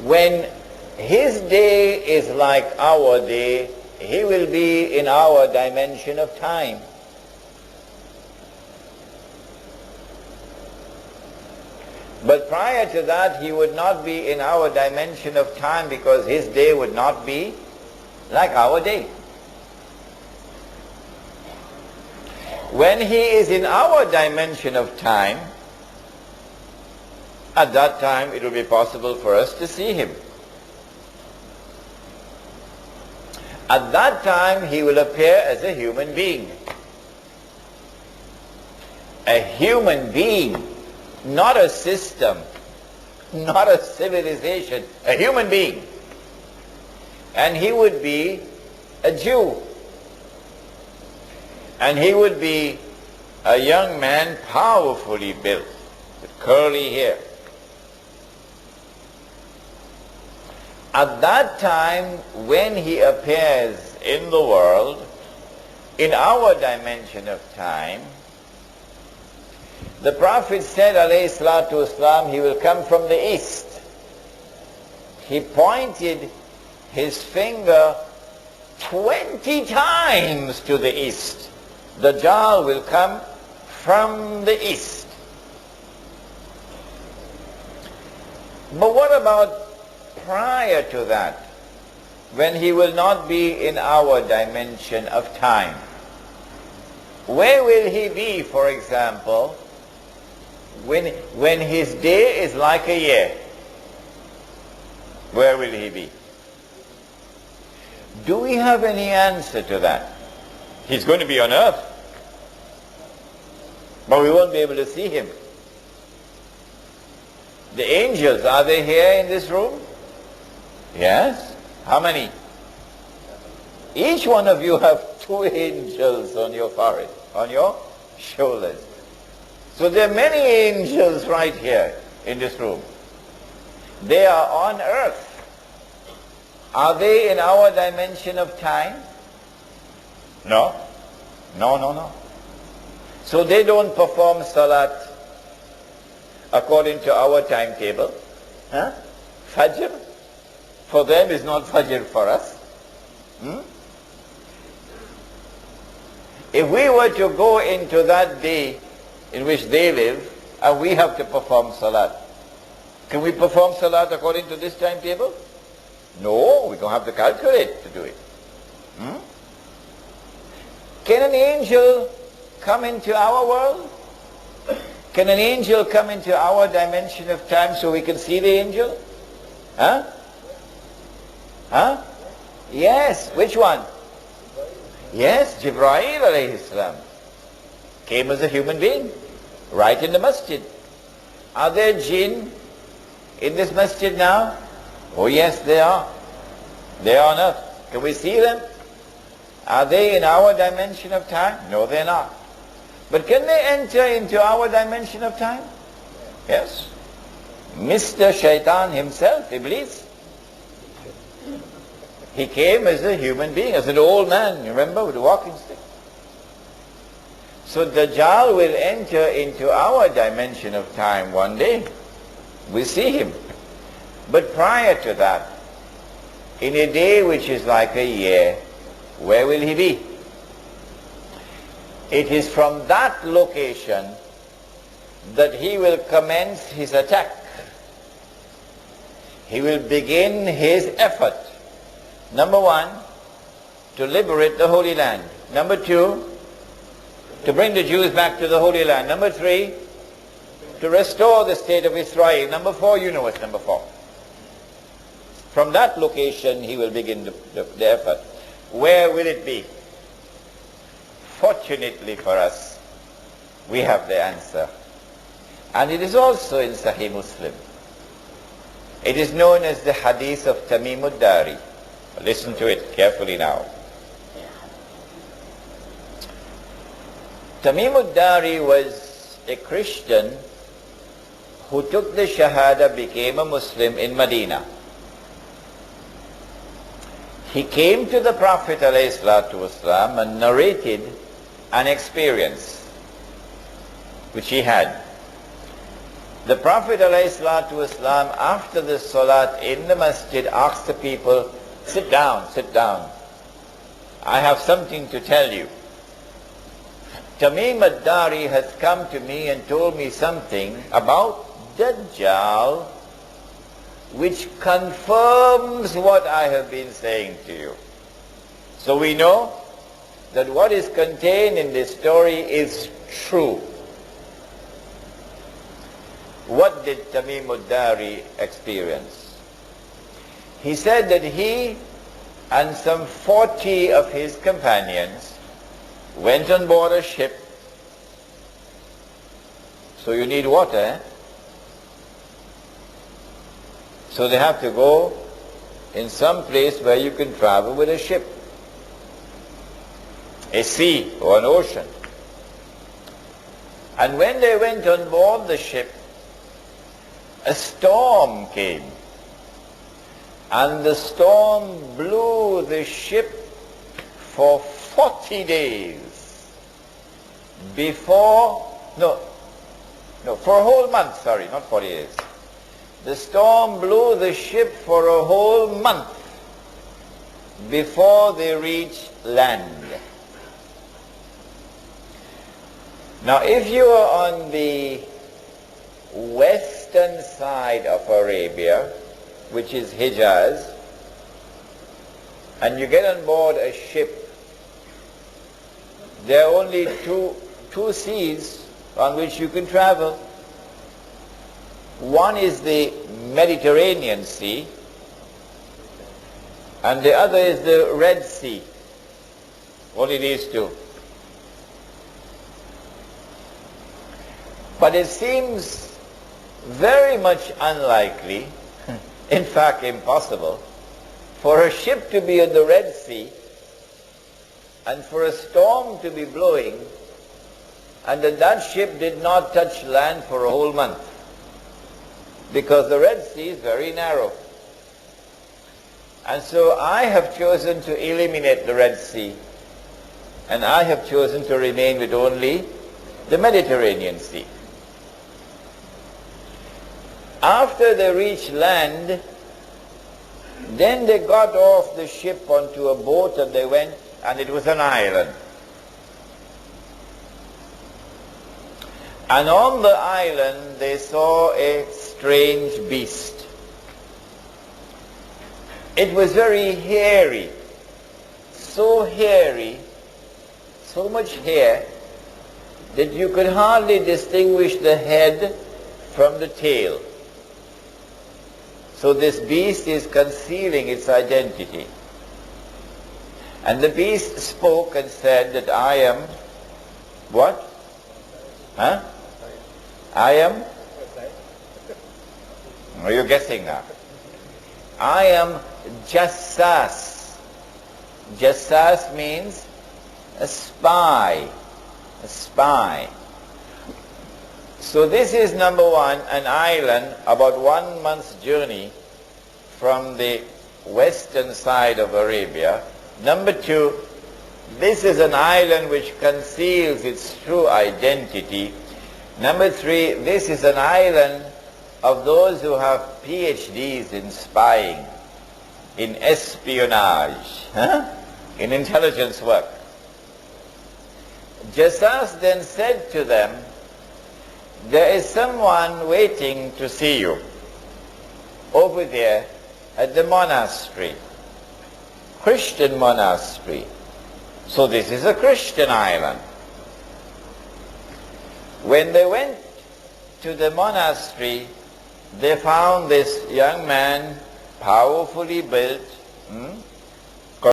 when his day is like our day, he will be in our dimension of time. But prior to that, he would not be in our dimension of time, because his day would not be like our day. When he is in our dimension of time, at that time it will be possible for us to see him. At that time he will appear as a human being. A human being, not a system, not a civilization, a human being. And he would be a Jew. And he would be a young man, powerfully built, with curly hair. At that time, when he appears in the world, in our dimension of time, the Prophet said, alayhi salatu wasalam, he will come from the east. He pointed his finger 20 times to the east. Dajjal will come from the east. But what about prior to that, when he will not be in our dimension of time? Where will he be, for example, when his day is like a year? Where will he be? Do we have any answer to that? He's going to be on earth, but we won't be able to see him. The angels, are they here in this room? Yes. How many? Each one of you have 2 angels on your forehead, on your shoulders. So there are many angels right here in this room. They are on earth. Are they in our dimension of time? No. No, no, no. So they don't perform salat according to our timetable. Huh? Fajr for them is not Fajr for us. If we were to go into that day in which they live, and we have to perform salat, can we perform salat according to this timetable? No, we don't have to calculate to do it. Can an angel come into our world? Can an angel come into our dimension of time so we can see the angel? Huh? Huh? Yes. Which one? Yes, Jibreel alayhi salam came as a human being, right in the masjid. Are there jinn in this masjid now? Oh yes, they are. They are on earth. Can we see them? Are they in our dimension of time? No, they're not. But can they enter into our dimension of time? Yes. Mr. Shaitan himself, Iblis, he came as a human being, as an old man, you remember, with a walking stick. So Dajjal will enter into our dimension of time one day. We see him. But prior to that, in a day which is like a year, where will he be? It is from that location that he will commence his attack. He will begin his effort. Number 1, to liberate the Holy Land. Number 2, to bring the Jews back to the Holy Land. Number 3, to restore the state of Israel. Number 4, you know what's number 4. From that location he will begin the effort. Where will it be? Fortunately for us, we have the answer. And it is also in Sahih Muslim. It is known as the Hadith of Tamim al-Dari. Listen to it carefully now. Tamim al-Dari was a Christian who took the Shahada, became a Muslim in Medina. He came to the Prophet ﷺ and narrated an experience which he had. The Prophet ﷺ, after the salat in the masjid, asked the people, sit down, sit down. I have something to tell you. Tamim al-Dari has come to me and told me something about Dajjal, which confirms what I have been saying to you. So we know that what is contained in this story is true. What did Tamim al-Dari experience? He said that he and some 40 of his companions went on board a ship. So you need water, eh? So they have to go in some place where you can travel with a ship, a sea or an ocean. And when they went on board the ship, a storm came. And the storm blew the ship for 40 days for a whole month, sorry, not 40 days. The storm blew the ship for a whole month before they reached land. Now, if you are on the western side of Arabia, which is Hijaz, and you get on board a ship, there are only two seas on which you can travel. One is the Mediterranean Sea, and the other is the Red Sea. Only these two. But it seems very much unlikely, in fact impossible, for a ship to be in the Red Sea and for a storm to be blowing and that ship did not touch land for a whole month, because the Red Sea is very narrow. And so I have chosen to eliminate the Red Sea, and I have chosen to remain with only the Mediterranean Sea. After they reached land, then they got off the ship onto a boat and they went, and it was an island. And on the island they saw a strange beast. It was very hairy, so much hair, that you could hardly distinguish the head from the tail. So this beast is concealing its identity. And the beast spoke and said that I am, what? Huh? I am? Are you guessing now? I am Jassas. Jassas means a spy. A spy. So this is number one, an island about 1 month's journey from the western side of Arabia. Number two, this is an island which conceals its true identity. Number three, this is an island of those who have PhDs in spying, in espionage, in intelligence work. Jassas then said to them, there is someone waiting to see you over there at the monastery, Christian monastery. So this is a Christian island. When they went to the monastery, they found this young man, powerfully built,